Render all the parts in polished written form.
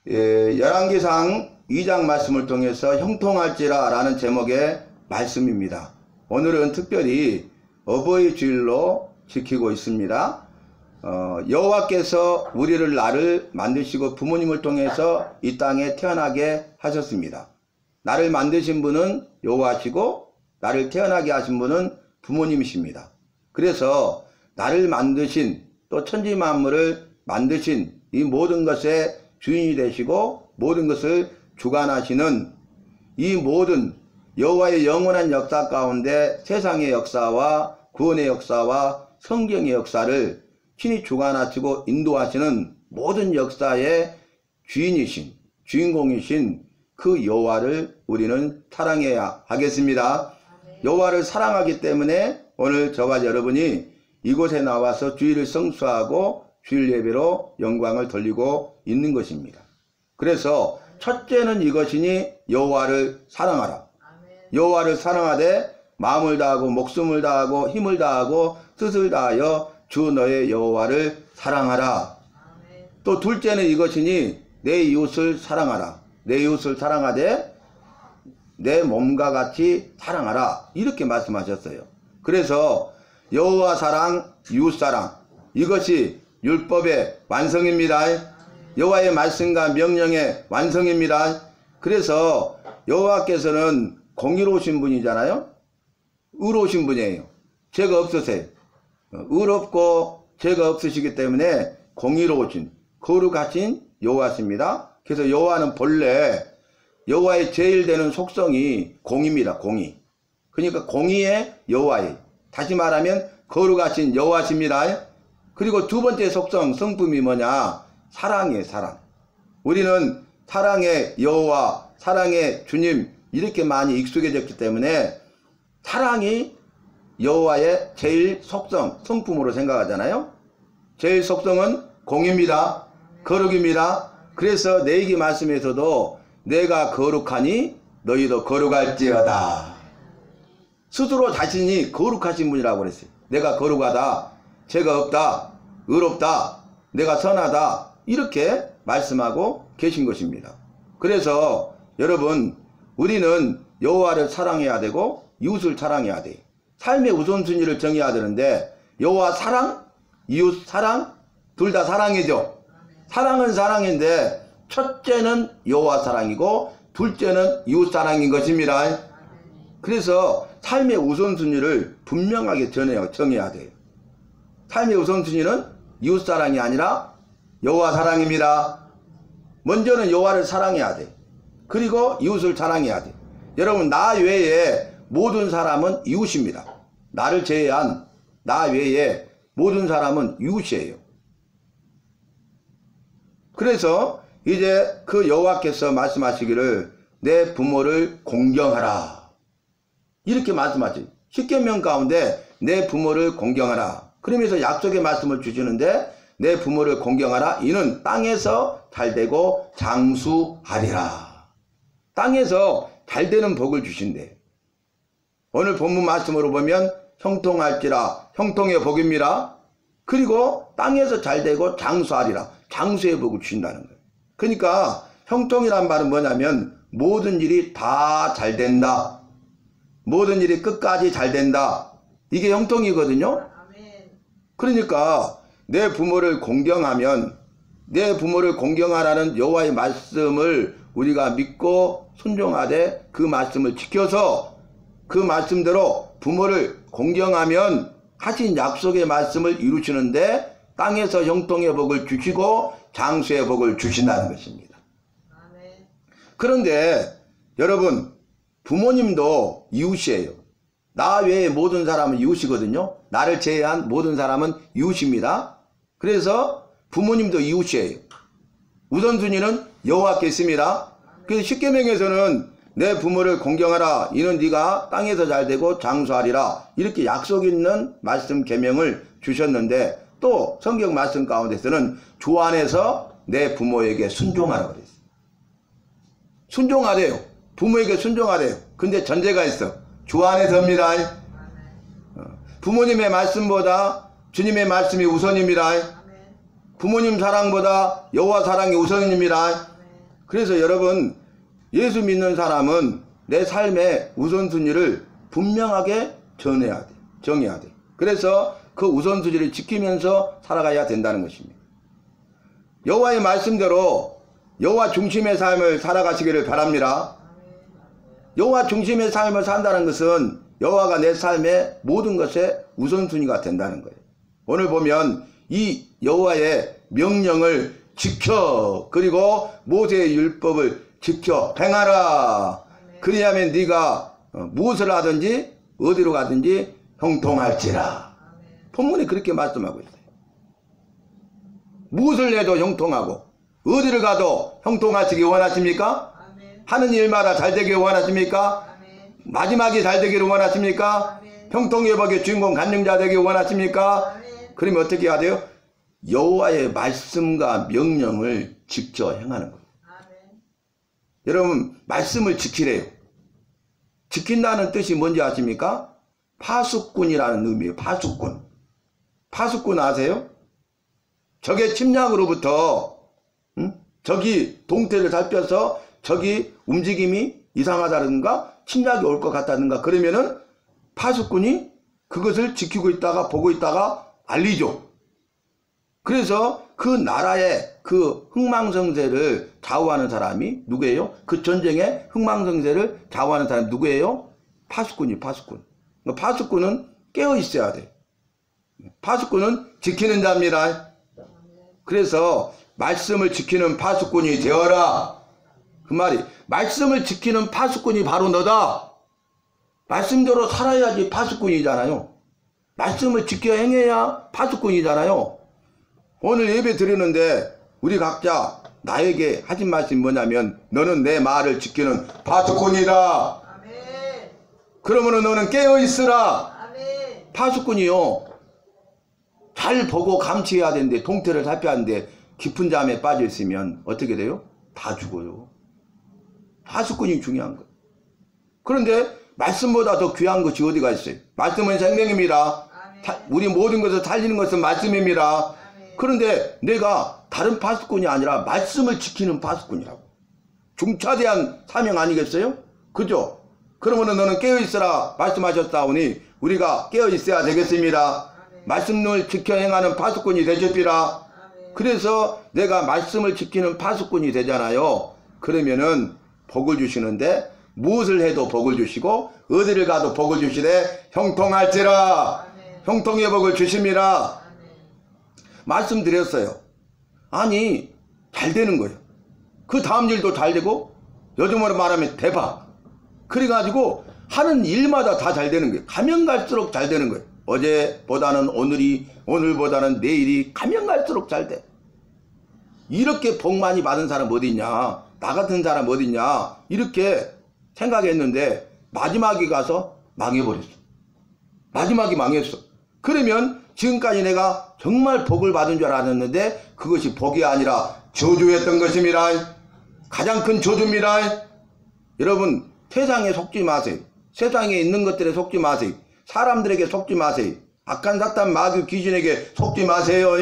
열왕기상 2장 말씀을 통해서 형통할지라 라는 제목의 말씀입니다. 오늘은 특별히 어버이 주일로 지키고 있습니다. 여호와께서 우리를 나를 만드시고 부모님을 통해서 이 땅에 태어나게 하셨습니다. 나를 만드신 분은 여호와시고 나를 태어나게 하신 분은 부모님이십니다. 그래서 나를 만드신 또 천지만물을 만드신 이 모든 것의 주인이 되시고 모든 것을 주관하시는 이 모든 여호와의 영원한 역사 가운데 세상의 역사와 구원의 역사와 성경의 역사를 친히 주관하시고 인도하시는 모든 역사의 주인이신 주인공이신 그 여호와를 우리는 사랑해야 하겠습니다. 여호와를 사랑하기 때문에 오늘 저와 여러분이 이곳에 나와서 주일을 성수하고 주일 예배로 영광을 돌리고 있는 것입니다. 그래서 첫째는 이것이니 여호와를 사랑하라. 여호와를 사랑하되 마음을 다하고 목숨을 다하고 힘을 다하고 뜻을 다하여 주 너의 여호와를 사랑하라. 또 둘째는 이것이니 내 이웃을 사랑하라. 내 이웃을 사랑하되 내 몸과 같이 사랑하라. 이렇게 말씀하셨어요. 그래서 여호와 사랑, 이웃 사랑, 이것이 율법의 완성입니다. 여호와의 말씀과 명령의 완성입니다. 그래서 여호와께서는 공의로우신 분이잖아요. 의로우신 분이에요. 죄가 없으세요. 의롭고 죄가 없으시기 때문에 공의로우신 거룩하신 여호와십니다. 그래서 여호와는 본래 여호와의 제일 되는 속성이 공의입니다. 공의. 그러니까 공의의 여호와예요. 다시 말하면 거룩하신 여호와십니다. 그리고 두 번째 속성 성품이 뭐냐? 사랑이에요. 사랑. 우리는 사랑의 여호와, 사랑의 주님 이렇게 많이 익숙해졌기 때문에 사랑이 여호와의 제일 속성, 성품으로 생각하잖아요. 제일 속성은 공의입니다. 거룩입니다. 그래서 내기 말씀에서도 내가 거룩하니 너희도 거룩할지어다. 스스로 자신이 거룩하신 분이라고 그랬어요. 내가 거룩하다, 죄가 없다, 의롭다, 내가 선하다 이렇게 말씀하고 계신 것입니다. 그래서 여러분 우리는 여호와를 사랑해야 되고 이웃을 사랑해야 돼요. 삶의 우선순위를 정해야 되는데 여호와 사랑, 이웃 사랑 둘 다 사랑이죠. 사랑은 사랑인데 첫째는 여호와 사랑이고 둘째는 이웃 사랑인 것입니다. 그래서 삶의 우선순위를 분명하게 정해야 돼요. 삶의 우선순위는 이웃 사랑이 아니라 여호와 사랑입니다. 먼저는 여호와를 사랑해야 돼. 그리고 이웃을 사랑해야 돼. 여러분 나 외에 모든 사람은 이웃입니다. 나를 제외한 나 외에 모든 사람은 이웃이에요. 그래서 이제 그 여호와께서 말씀하시기를 내 부모를 공경하라 이렇게 말씀하시죠. 십계명 가운데 내 부모를 공경하라. 그러면서 약속의 말씀을 주시는데 내 부모를 공경하라. 이는 땅에서 잘되고 장수하리라. 땅에서 잘되는 복을 주신대. 오늘 본문 말씀으로 보면 형통할지라 형통의 복입니다. 그리고 땅에서 잘되고 장수하리라. 장수의 복을 주신다는 거예요. 그러니까 형통이란 말은 뭐냐면 모든 일이 다 잘된다. 모든 일이 끝까지 잘된다. 이게 형통이거든요. 그러니까 내 부모를 공경하면 내 부모를 공경하라는 여호와의 말씀을 우리가 믿고 순종하되 그 말씀을 지켜서 그 말씀대로 부모를 공경하면 하신 약속의 말씀을 이루시는데 땅에서 형통의 복을 주시고 장수의 복을 주신다는 것입니다. 그런데 여러분 부모님도 이웃이에요. 나 외의 모든 사람은 이웃이거든요. 나를 제외한 모든 사람은 이웃입니다. 그래서 부모님도 이웃이에요. 우선순위는 여호와께 있습니다. 그래서 십계명에서는 내 부모를 공경하라. 이는 네가 땅에서 잘되고 장수하리라. 이렇게 약속 있는 말씀 계명을 주셨는데 또 성경 말씀 가운데서는 주 안에서 내 부모에게 순종하라 그랬어요. 순종하래요. 부모에게 순종하래요. 근데 전제가 있어. 주 안에서입니다. 부모님의 말씀보다 주님의 말씀이 우선입니다. 부모님 사랑보다 여호와 사랑이 우선입니다. 그래서 여러분, 예수 믿는 사람은 내 삶의 우선순위를 분명하게 정해야 돼. 그래서 그 우선순위를 지키면서 살아가야 된다는 것입니다. 여호와의 말씀대로 여호와 중심의 삶을 살아가시기를 바랍니다. 여호와 중심의 삶을 산다는 것은 여호와가 내 삶의 모든 것의 우선순위가 된다는 거예요. 오늘 보면 이 여호와의 명령을 지켜, 그리고 모세의 율법을 지켜 행하라. 그리하면 네가 무엇을 하든지 어디로 가든지 형통할지라. 본문이 그렇게 말씀하고 있어요. 무엇을 해도 형통하고 어디를 가도 형통하시기 원하십니까? 하는 일마다 잘 되기를 원하십니까? 마지막이 잘 되기를 원하십니까? 형통회복의 주인공 간증자 되기를 원하십니까? 그러면 어떻게 해야 돼요? 여호와의 말씀과 명령을 지켜 행하는 거예요. 여러분, 말씀을 지키래요. 지킨다는 뜻이 뭔지 아십니까? 파수꾼이라는 의미예요. 파수꾼. 파수꾼 아세요? 적의 침략으로부터 적이 동태를 살펴서 적이 움직임이 이상하다든가 침략이 올 것 같다든가 그러면은 파수꾼이 그것을 지키고 있다가 보고 있다가 알리죠. 그래서 그 나라의 그 흥망성쇠를 좌우하는 사람이 누구예요? 그 전쟁의 흥망성쇠를 좌우하는 사람이 누구예요? 파수꾼이 파수꾼. 파수꾼은 깨어 있어야 돼. 파수꾼은 지키는 자입니다. 그래서 말씀을 지키는 파수꾼이 되어라. 그 말이 말씀을 지키는 파수꾼이 바로 너다. 말씀대로 살아야지 파수꾼이잖아요. 말씀을 지켜 행해야 파수꾼이잖아요. 오늘 예배 드리는데 우리 각자 나에게 하신 말씀이 뭐냐면 너는 내 말을 지키는 파수꾼이다. 아멘. 그러면 너는 깨어있으라. 아멘. 파수꾼이요. 잘 보고 감시해야 되는데 동태를 살펴야 하는데 깊은 잠에 빠져 있으면 어떻게 돼요? 다 죽어요. 파수꾼이 중요한 거예요. 그런데 말씀보다 더 귀한 것이 어디가 있어요? 말씀은 생명입니다. 우리 모든 것을 살리는 것은 말씀입니다. 그런데 내가 다른 파수꾼이 아니라 말씀을 지키는 파수꾼이라고. 중차대한 사명 아니겠어요? 그죠? 그러면 너는 깨어있으라 말씀하셨사오니 우리가 깨어있어야 되겠습니다. 말씀을 지켜 행하는 파수꾼이 되십시다. 그래서 내가 말씀을 지키는 파수꾼이 되잖아요. 그러면은 복을 주시는데 무엇을 해도 복을 주시고 어디를 가도 복을 주시되 형통할지라. 형통의 복을 주십니다. 말씀드렸어요. 아니 잘 되는 거예요. 그 다음 일도 잘 되고 요즘으로 말하면 대박. 그래가지고 하는 일마다 다 잘 되는 거예요. 가면 갈수록 잘 되는 거예요. 어제보다는 오늘이, 오늘보다는 내일이 가면 갈수록 잘 돼. 이렇게 복 많이 받은 사람 어디 있냐, 나 같은 사람 어디 있냐 이렇게 생각했는데 마지막에 가서 망해버렸어. 마지막이 망했어. 그러면 지금까지 내가 정말 복을 받은 줄 알았는데 그것이 복이 아니라 저주였던 것입니다. 가장 큰 저주입니다. 여러분 세상에 속지 마세요. 세상에 있는 것들에 속지 마세요. 사람들에게 속지 마세요. 악한 사탄 마귀 귀신에게 속지 마세요.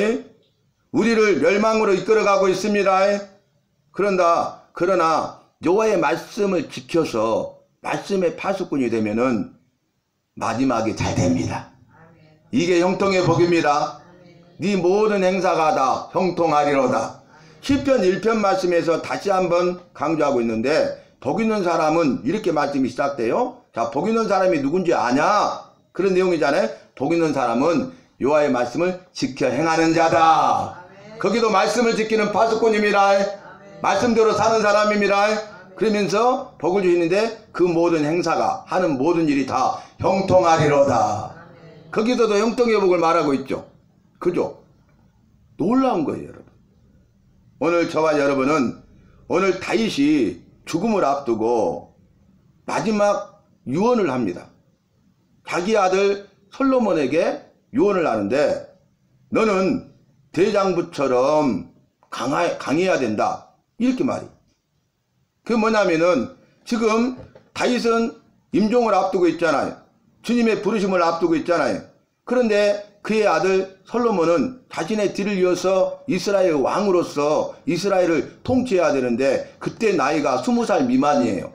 우리를 멸망으로 이끌어가고 있습니다. 그러나 여호와의 말씀을 지켜서 말씀의 파수꾼이 되면은 마지막이 잘 됩니다. 이게 형통의 복입니다. 네 모든 행사가 다 형통하리로다. 시편 1편 말씀에서 다시 한번 강조하고 있는데 복 있는 사람은 이렇게 말씀이 시작돼요. 자, 복 있는 사람이 누군지 아냐? 그런 내용이잖아요. 복 있는 사람은 여호와의 말씀을 지켜 행하는 자다. 거기도 말씀을 지키는 파수꾼입니다. 말씀대로 사는 사람입니다. 그러면서 복을 주시는데 그 모든 행사가 하는 모든 일이 다 형통하리로다. 거기서도 형통의 복을 말하고 있죠. 그죠? 놀라운 거예요, 여러분. 오늘 저와 여러분은 오늘 다윗이 죽음을 앞두고 마지막 유언을 합니다. 자기 아들 솔로몬에게 유언을 하는데 너는 대장부처럼 강해야 된다. 이렇게 말이. 그게 뭐냐면은 지금 다윗은 임종을 앞두고 있잖아요. 주님의 부르심을 앞두고 있잖아요. 그런데 그의 아들 솔로몬은 자신의 뒤를 이어서 이스라엘 왕으로서 이스라엘을 통치해야 되는데 그때 나이가 20살 미만이에요.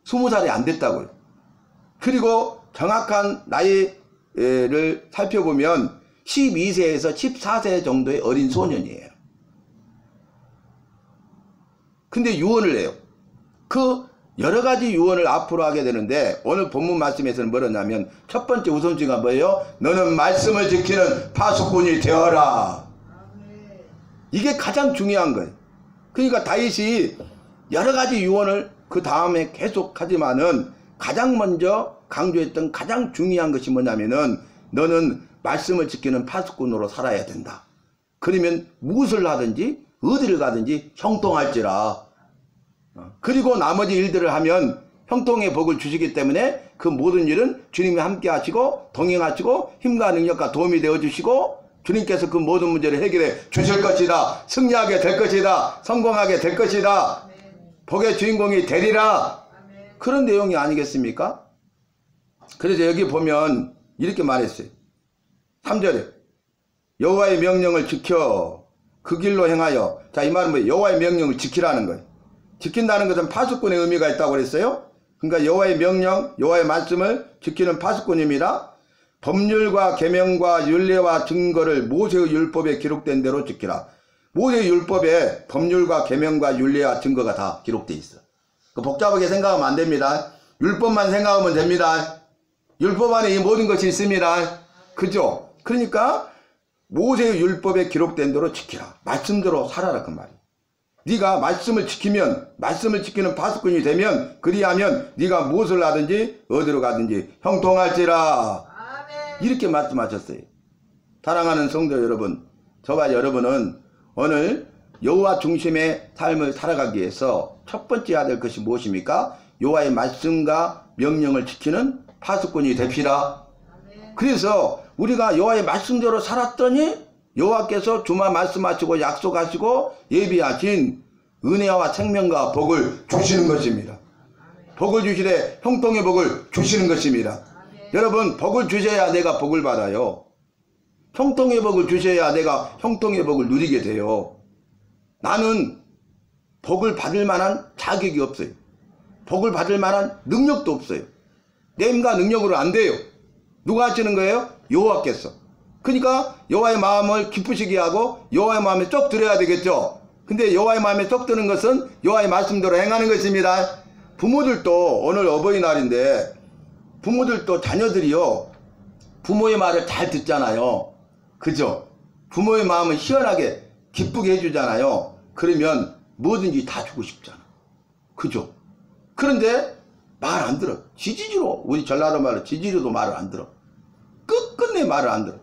20살이 안 됐다고요. 그리고 정확한 나이를 살펴보면 12세에서 14세 정도의 어린 소년이에요. 근데 유언을 해요. 그 여러 가지 유언을 앞으로 하게 되는데 오늘 본문 말씀에서는 뭐였냐면 첫 번째 우선순위가 뭐예요? 너는 말씀을 지키는 파수꾼이 되어라. 이게 가장 중요한 거예요. 그러니까 다윗이 여러 가지 유언을 그 다음에 계속 하지만은 가장 먼저 강조했던 가장 중요한 것이 뭐냐면은 너는 말씀을 지키는 파수꾼으로 살아야 된다. 그러면 무엇을 하든지 어디를 가든지 형통할지라. 그리고 나머지 일들을 하면 형통의 복을 주시기 때문에 그 모든 일은 주님이 함께 하시고 동행하시고 힘과 능력과 도움이 되어 주시고 주님께서 그 모든 문제를 해결해 주실 것이다. 승리하게 될 것이다. 성공하게 될 것이다. 복의 주인공이 되리라. 그런 내용이 아니겠습니까? 그래서 여기 보면 이렇게 말했어요. 3절에 여호와의 명령을 지켜 그 길로 행하여. 자, 이 말은 뭐예요? 여호와의 명령을 지키라는 거예요. 지킨다는 것은 파수꾼의 의미가 있다고 그랬어요. 그러니까 여호와의 명령, 여호와의 말씀을 지키는 파수꾼입니다. 법률과 계명과 율례와 증거를 모세의 율법에 기록된 대로 지키라. 모세의 율법에 법률과 계명과 율례와 증거가 다 기록되어 있어. 복잡하게 생각하면 안 됩니다. 율법만 생각하면 됩니다. 율법 안에 이 모든 것이 있습니다. 그죠? 그러니까 모세의 율법에 기록된 대로 지키라. 말씀대로 살아라 그 말이에요. 네가 말씀을 지키면, 말씀을 지키는 파수꾼이 되면, 그리하면 네가 무엇을 하든지 어디로 가든지 형통할지라. 이렇게 말씀하셨어요. 사랑하는 성도 여러분, 저와 여러분은 오늘 여호와 중심의 삶을 살아가기 위해서 첫 번째 해야 될 것이 무엇입니까? 여호와의 말씀과 명령을 지키는 파수꾼이 됩시다. 그래서 우리가 여호와의 말씀대로 살았더니 여호와께서 주마 말씀하시고 약속하시고 예비하신 은혜와 생명과 복을 주시는 것입니다. 복을 주시되 형통의 복을 주시는 것입니다. 여러분, 복을 주셔야 내가 복을 받아요. 형통의 복을 주셔야 내가 형통의 복을 누리게 돼요. 나는 복을 받을 만한 자격이 없어요. 복을 받을 만한 능력도 없어요. 내 힘과 능력으로 안 돼요. 누가 하시는 거예요? 여호와께서. 그러니까 여호와의 마음을 기쁘시게 하고 여호와의 마음에 쏙 들어야 되겠죠. 근데 여호와의 마음에 쏙 드는 것은 여호와의 말씀대로 행하는 것입니다. 부모들도 오늘 어버이날인데 부모들도 자녀들이요 부모의 말을 잘 듣잖아요. 그죠? 부모의 마음을 시원하게 기쁘게 해주잖아요. 그러면 뭐든지 다 주고 싶잖아. 그죠? 그런데 말 안 들어. 지지지로, 우리 전라도 말로 지지리도 말을 안 들어. 끝끝내 말을 안 들어.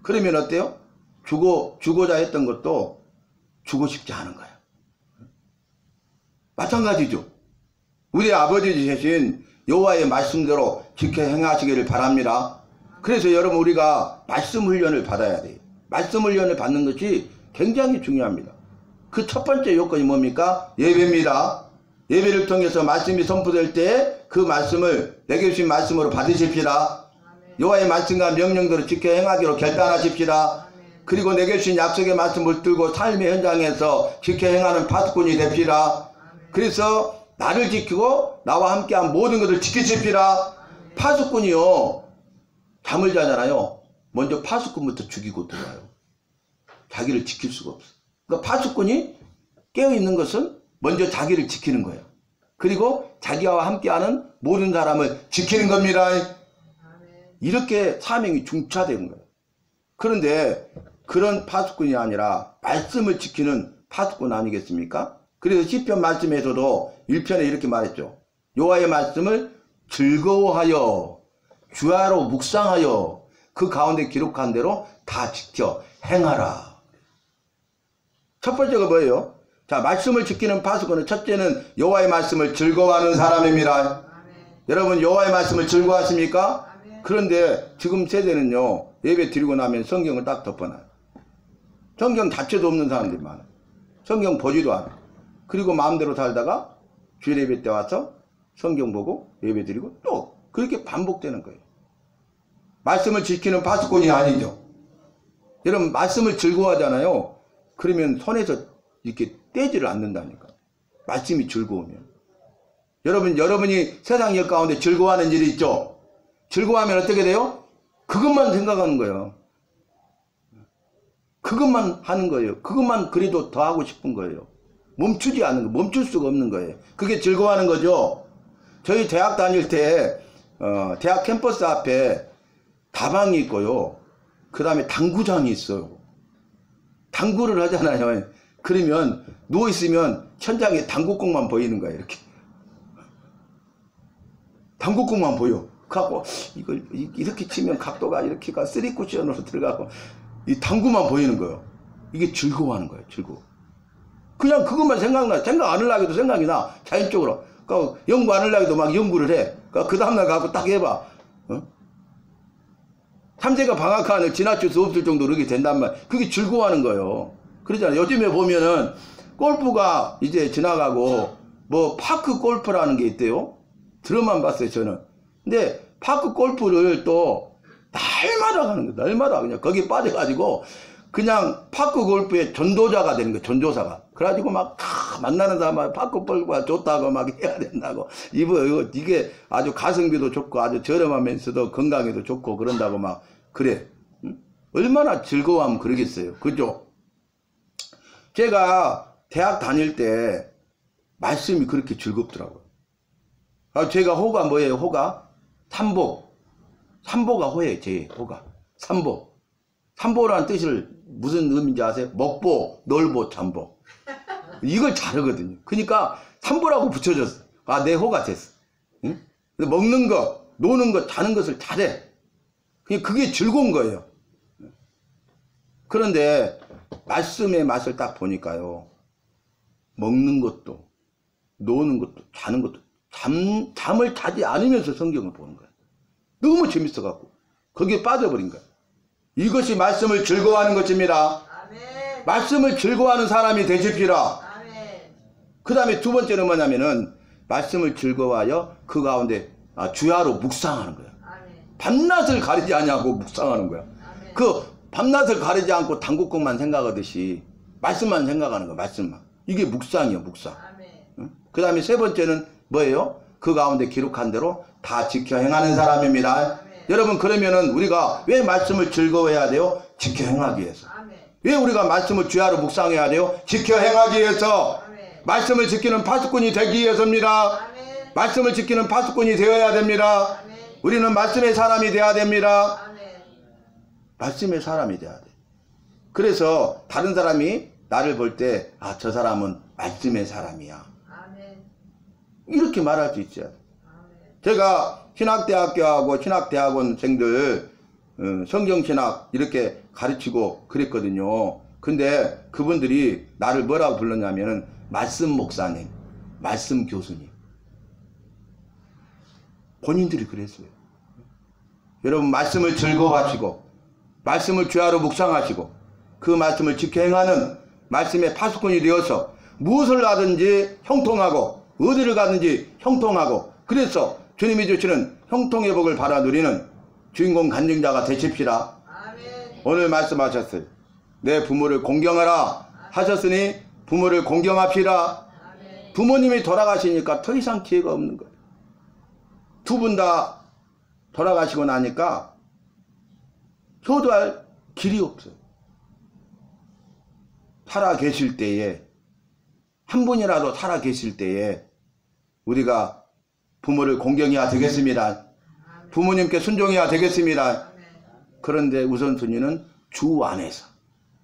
그러면 어때요? 주고자 했던 것도 주고 싶지 않은 거야. 마찬가지죠. 우리 아버지 되신 여호와의 말씀대로 지켜 행하시기를 바랍니다. 그래서 여러분, 우리가 말씀 훈련을 받아야 돼요. 말씀 훈련을 받는 것이 굉장히 중요합니다. 그 첫 번째 요건이 뭡니까? 예배입니다. 예배를 통해서 말씀이 선포될 때 그 말씀을 내게 주신 말씀으로 받으십시다. 여호와의 말씀과 명령대로 지켜 행하기로 결단하십시다. 그리고 내게 주신 약속의 말씀을 붙들고 삶의 현장에서 지켜 행하는 파수꾼이 됩시다. 그래서 나를 지키고 나와 함께한 모든 것을 지키십시다. 파수꾼이요 잠을 자잖아요. 먼저 파수꾼부터 죽이고 들어와요. 자기를 지킬 수가 없어. 그러니까 파수꾼이 깨어있는 것은 먼저 자기를 지키는 거예요. 그리고 자기와 함께하는 모든 사람을 지키는 겁니다. 이렇게 사명이 중차된 거예요. 그런데 그런 파수꾼이 아니라 말씀을 지키는 파수꾼 아니겠습니까? 그래서 시편 말씀에서도 1편에 이렇게 말했죠. 여호와의 말씀을 즐거워하여 주야로 묵상하여 그 가운데 기록한 대로 다 지켜 행하라. 첫 번째가 뭐예요? 자, 말씀을 지키는 파수꾼은 첫째는 여호와의 말씀을 즐거워하는 사람입니다. 여러분, 여호와의 말씀을 즐거워하십니까? 그런데 지금 세대는요, 예배 드리고 나면 성경을 딱 덮어놔요. 성경 자체도 없는 사람들이 많아요. 성경 보지도 않아요. 그리고 마음대로 살다가 주일 예배 때 와서 성경 보고 예배 드리고 또 그렇게 반복되는 거예요. 말씀을 지키는 파수꾼이 아니죠. 여러분 말씀을 즐거워하잖아요. 그러면 손에서 이렇게 떼지를 않는다니까. 말씀이 즐거우면. 여러분이 세상 일 가운데 즐거워하는 일이 있죠. 즐거워하면 어떻게 돼요? 그것만 생각하는 거예요. 그것만 하는 거예요. 그것만 그래도 더 하고 싶은 거예요. 멈추지 않는 거, 멈출 수가 없는 거예요. 그게 즐거워하는 거죠. 저희 대학 다닐 때 대학 캠퍼스 앞에 다방이 있고요. 그 다음에 당구장이 있어요. 당구를 하잖아요. 그러면 누워있으면 천장에 당구공만 보이는 거예요. 이렇게. 당구공만 보여. 그래갖고 이걸 이렇게 치면 각도가 이렇게가 3쿠션으로 들어가고 이 당구만 보이는 거예요. 이게 즐거워하는 거예요. 즐거워. 그냥 그것만 생각나. 생각 안 하려고 해도 생각이 나. 자연적으로. 그러니까 연구 안 하려고 해도 막 연구를 해. 그러니까 그 다음날 가고 딱 해봐. 삼세가 방학한을 지나칠 수 없을 정도로 그렇게 된단 말이야. 그게 즐거워하는 거예요. 그러잖아요. 요즘에 보면은 골프가 이제 지나가고 뭐 파크 골프라는 게 있대요. 들어만 봤어요, 저는. 근데 파크 골프를 또 날마다 가는 거야. 날마다 그냥 거기에 빠져가지고 그냥 파크 골프의 전도자가 되는 거야. 전도사가. 그래가지고 막 만나는 사람 파크 골프가 좋다고 막 해야 된다고. 이게 아주 가성비도 좋고 아주 저렴하면서도 건강에도 좋고 그런다고 막 그래. 얼마나 즐거워하면 그러겠어요. 그죠? 제가 대학 다닐 때 말씀이 그렇게 즐겁더라고요. 제가 호가 뭐예요? 호가? 삼보. 삼보가 호예요. 제 호가. 삼보. 삼보라는 뜻을 무슨 의미인지 아세요? 먹보, 놀보, 잠보. 이걸 잘하거든요. 그러니까 삼보라고 붙여줬어. 아, 내 호가 됐어. 응? 먹는 거, 노는 거, 자는 것을 잘해. 그게 즐거운 거예요. 그런데 말씀의 맛을 딱 보니까요. 먹는 것도, 노는 것도, 자는 것도 잠을 자지 않으면서 성경을 보는 거예요. 너무 재밌어갖고 거기에 빠져버린 거예요. 이것이 말씀을 즐거워하는 것입니다. 아멘. 말씀을 즐거워하는 사람이 되십시라. 그 다음에 두 번째는 뭐냐면은 말씀을 즐거워하여 그 가운데 주야로 묵상하는 거예요. 아멘. 밤낮을 가리지 않냐고 묵상하는 거야. 아멘. 그 밤낮을 가리지 않고 당국국만 생각하듯이 말씀만 생각하는 거야. 말씀만. 이게 묵상이에요. 묵상. 응? 그 다음에 세 번째는 뭐예요? 그 가운데 기록한 대로 다 지켜 행하는 사람입니다. 아멘. 여러분 그러면은 우리가 왜 말씀을 즐거워해야 돼요? 지켜 행하기 위해서. 아멘. 왜 우리가 말씀을 주야로 묵상해야 돼요? 지켜 행하기 위해서. 아멘. 말씀을 지키는 파수꾼이 되기 위해서입니다. 아멘. 말씀을 지키는 파수꾼이 되어야 됩니다. 아멘. 우리는 말씀의 사람이 되어야 됩니다. 아멘. 말씀의 사람이 되어야 돼. 그래서 다른 사람이 나를 볼 때 저 사람은 말씀의 사람이야. 아멘. 이렇게 말할 수 있죠. 아멘. 제가 신학대학교하고 신학대학원생들 성경신학 이렇게 가르치고 그랬거든요. 근데 그분들이 나를 뭐라고 불렀냐면은 말씀 목사님, 말씀 교수님. 본인들이 그랬어요. 여러분 말씀을 즐거워하시고 말씀을 주야로 묵상하시고 그 말씀을 지켜 행하는 말씀의 파수꾼이 되어서 무엇을 하든지 형통하고 어디를 가든지 형통하고 그래서 주님이 주시는 형통의 복을 받아 누리는 주인공 간증자가 되십시다. 아멘. 오늘 말씀하셨어요. 내 부모를 공경하라 하셨으니 부모를 공경합시다. 아멘. 부모님이 돌아가시니까 더 이상 기회가 없는 거예요. 두 분 다 돌아가시고 나니까 효도할 길이 없어요. 살아 계실 때에 한 분이라도 살아 계실 때에 우리가 부모를 공경해야 되겠습니다. 부모님께 순종해야 되겠습니다. 그런데 우선순위는 주 안에서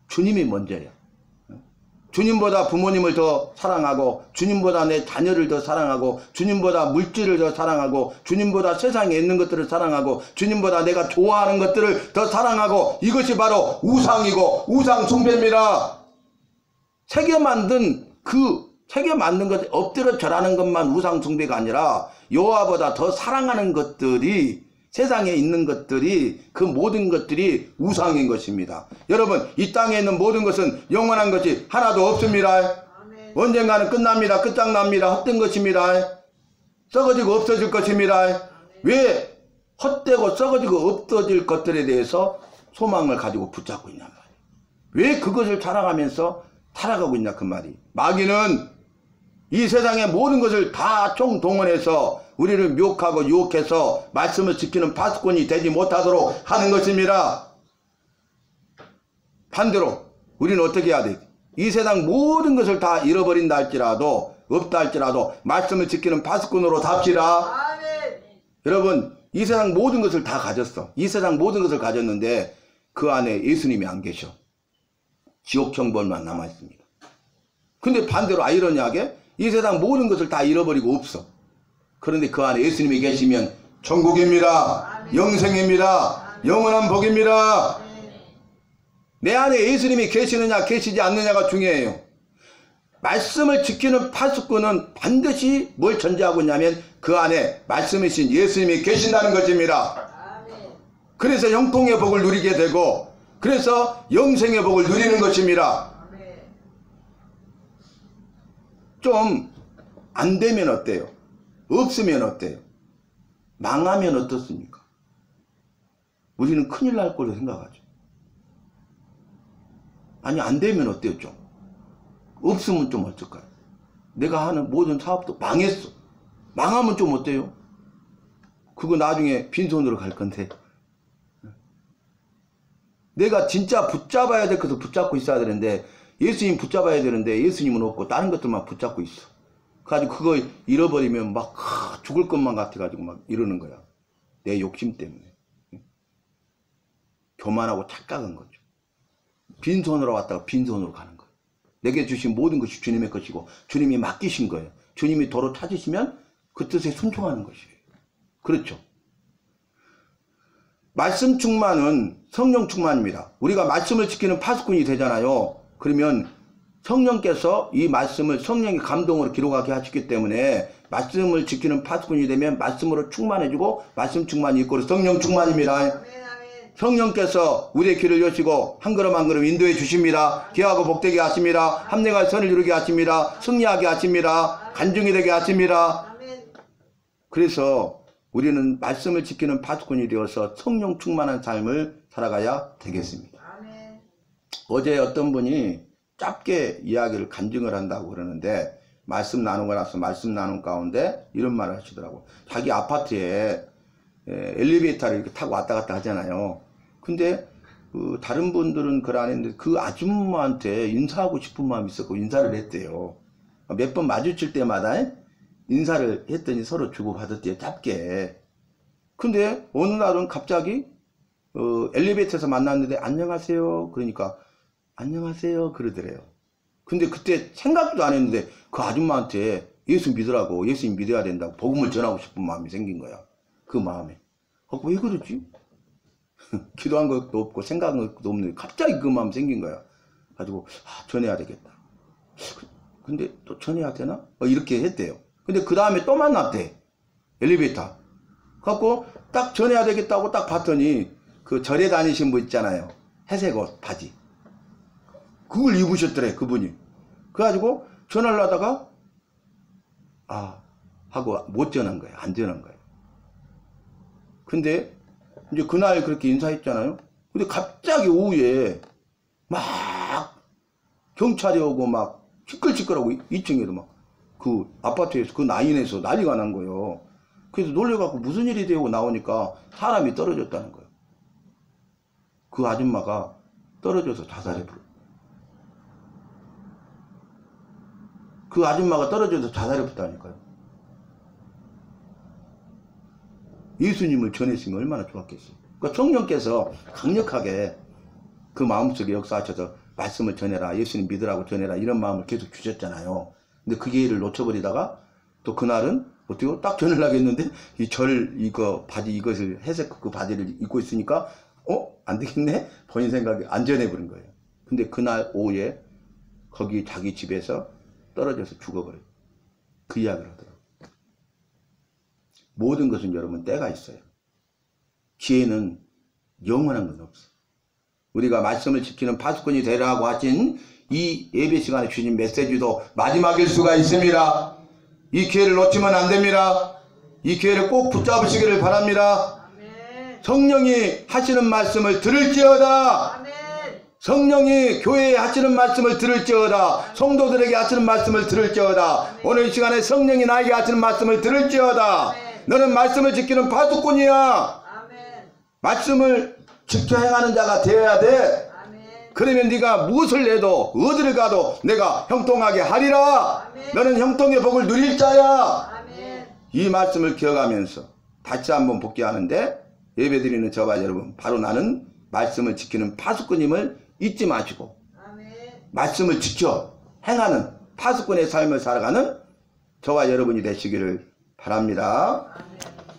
주님이 먼저예요. 주님보다 부모님을 더 사랑하고 주님보다 내 자녀를 더 사랑하고 주님보다 물질을 더 사랑하고 주님보다 세상에 있는 것들을 사랑하고 주님보다 내가 좋아하는 것들을 더 사랑하고 이것이 바로 우상이고 우상 숭배입니다. 세계 만든 것 엎드려 절하는 것만 우상 숭배가 아니라 여호와보다 더 사랑하는 것들이 세상에 있는 것들이 그 모든 것들이 우상인 것입니다. 여러분 이 땅에 있는 모든 것은 영원한 것이 하나도 없습니다. 아멘. 언젠가는 끝납니다. 끝장납니다. 헛된 것입니다. 썩어지고 없어질 것입니다. 아멘. 왜 헛되고 썩어지고 없어질 것들에 대해서 소망을 가지고 붙잡고 있냔 말이에요. 왜 그것을 살아가면서 살아가고 있냐 그 말이. 마귀는 이 세상의 모든 것을 다 총동원해서 우리를 미혹하고 유혹해서 말씀을 지키는 파수꾼이 되지 못하도록 하는 것입니다. 반대로 우리는 어떻게 해야 돼? 이 세상 모든 것을 다 잃어버린다 할지라도 없다 할지라도 말씀을 지키는 파수꾼으로 삽시다. 아멘. 여러분 이 세상 모든 것을 다 가졌어. 이 세상 모든 것을 가졌는데 그 안에 예수님이 안 계셔. 지옥 형벌만 남아있습니다. 근데 반대로 아이러니하게 이 세상 모든 것을 다 잃어버리고 없어. 그런데 그 안에 예수님이 계시면 천국입니다. 아멘. 영생입니다. 아멘. 영원한 복입니다. 아멘. 내 안에 예수님이 계시느냐 계시지 않느냐가 중요해요. 말씀을 지키는 파수꾼은 반드시 뭘 전제하고 있냐면 그 안에 말씀이신 예수님이 계신다는 것입니다. 아멘. 그래서 형통의 복을 누리게 되고 그래서 영생의 복을 누리는 것입니다. 아멘. 좀 안 되면 어때요? 없으면 어때요? 망하면 어떻습니까? 우리는 큰일 날 거로 생각하죠. 아니 안 되면 어때요? 좀 없으면 좀 어떨까요? 내가 하는 모든 사업도 망했어. 망하면 좀 어때요? 그거 나중에 빈손으로 갈 건데 내가 진짜 붙잡아야 될 것을 붙잡고 있어야 되는데 예수님 붙잡아야 되는데 예수님은 없고 다른 것들만 붙잡고 있어. 그래가지고 그거 잃어버리면 막 죽을 것만 같아가지고 막 이러는 거야. 내 욕심 때문에. 교만하고 착각한 거죠. 빈손으로 왔다가 빈손으로 가는 거예요. 내게 주신 모든 것이 주님의 것이고 주님이 맡기신 거예요. 주님이 도로 찾으시면 그 뜻에 순종하는 것이에요. 그렇죠. 말씀 충만은 성령 충만입니다. 우리가 말씀을 지키는 파수꾼이 되잖아요. 그러면 성령께서 이 말씀을 성령의 감동으로 기록하게 하시기 때문에 말씀을 지키는 파수꾼이 되면 말씀으로 충만해지고 말씀 충만이 있고 성령 충만입니다. 성령께서 우리의 귀를 여시고 한 걸음 한 걸음 인도해 주십니다. 귀하고 복되게 하십니다. 합력할 선을 이루게 하십니다. 승리하게 하십니다. 간증이 되게 하십니다. 그래서 우리는 말씀을 지키는 파수꾼이 되어서 성령 충만한 삶을 살아가야 되겠습니다. 어제 어떤 분이 짧게 이야기를 간증을 한다고 그러는데 말씀 나누고 나서 말씀 나눈 가운데 이런 말을 하시더라고. 자기 아파트에 엘리베이터를 이렇게 타고 왔다 갔다 하잖아요. 근데 다른 분들은 그걸 안 했는데 그 아줌마한테 인사하고 싶은 마음이 있었고 인사를 했대요. 몇 번 마주칠 때마다 인사를 했더니 서로 주고받았대요. 짧게. 근데 어느 날은 갑자기 엘리베이터에서 만났는데 안녕하세요. 그러니까 안녕하세요 그러더래요. 근데 그때 생각도 안 했는데 그 아줌마한테 예수 믿으라고 예수님 믿어야 된다고 복음을 전하고 싶은 마음이 생긴 거야. 그 마음에. 왜 그러지? 기도한 것도 없고 생각한 것도 없는데 갑자기 그 마음이 생긴 거야. 가지고 전해야 되겠다. 근데 또 전해야 되나? 이렇게 했대요. 근데 그 다음에 또 만났대. 엘리베이터. 갖고 딱 전해야 되겠다고 딱 봤더니 그 절에 다니신 분 있잖아요. 회색 옷 바지. 그걸 입으셨더래 그분이. 그래가지고 전화를 하다가 하고 못 전한 거예요. 안 전한 거예요. 근데 이제 그날 그렇게 인사했잖아요. 근데 갑자기 오후에 막 경찰이 오고 막 시끌시끌하고 2층에도 막 그 아파트에서 그 라인에서 난리가 난 거예요. 그래서 놀래갖고 무슨 일이 되고 나오니까 사람이 떨어졌다는 거예요. 그 아줌마가 떨어져서 자살해버렸어요. 그 아줌마가 떨어져서 자살해버렸다니까요. 예수님을 전했으면 얼마나 좋았겠어요. 그러니까 성령께서 강력하게 그 마음속에 역사하셔서 말씀을 전해라, 예수님 믿으라고 전해라 이런 마음을 계속 주셨잖아요. 근데 그 기회를 놓쳐버리다가 또 그날은 어떻게 딱 전을 하겠는데 이거 바지 이것을 회색 그 바지를 입고 있으니까 안 되겠네? 본인 생각에 안 전해버린 거예요. 근데 그날 오후에 거기 자기 집에서 떨어져서 죽어버려요. 그 이야기를 하더라고요. 모든 것은 여러분 때가 있어요. 기회는 영원한 건 없어. 우리가 말씀을 지키는 파수꾼이 되라고 하신 이 예배 시간에 주신 메시지도 마지막일 수가 있습니다. 이 기회를 놓치면 안 됩니다. 이 기회를 꼭 붙잡으시기를 바랍니다. 성령이 하시는 말씀을 들을지어다. 아멘. 성령이 교회에 하시는 말씀을 들을지어다. 성도들에게 하시는 말씀을 들을지어다. 오늘 이 시간에 성령이 나에게 하시는 말씀을 들을지어다. 너는 말씀을 지키는 파수꾼이야. 아멘. 말씀을 지켜 행하는 자가 되어야 돼. 아멘. 그러면 네가 무엇을 해도 어디를 가도 내가 형통하게 하리라. 아멘. 너는 형통의 복을 누릴 자야. 아멘. 이 말씀을 기억하면서 다시 한번 복귀하는데, 예배드리는 저와 여러분, 바로 나는 말씀을 지키는 파수꾼임을 잊지 마시고 아멘. 말씀을 지켜 행하는 파수꾼의 삶을 살아가는 저와 여러분이 되시기를 바랍니다. 아멘.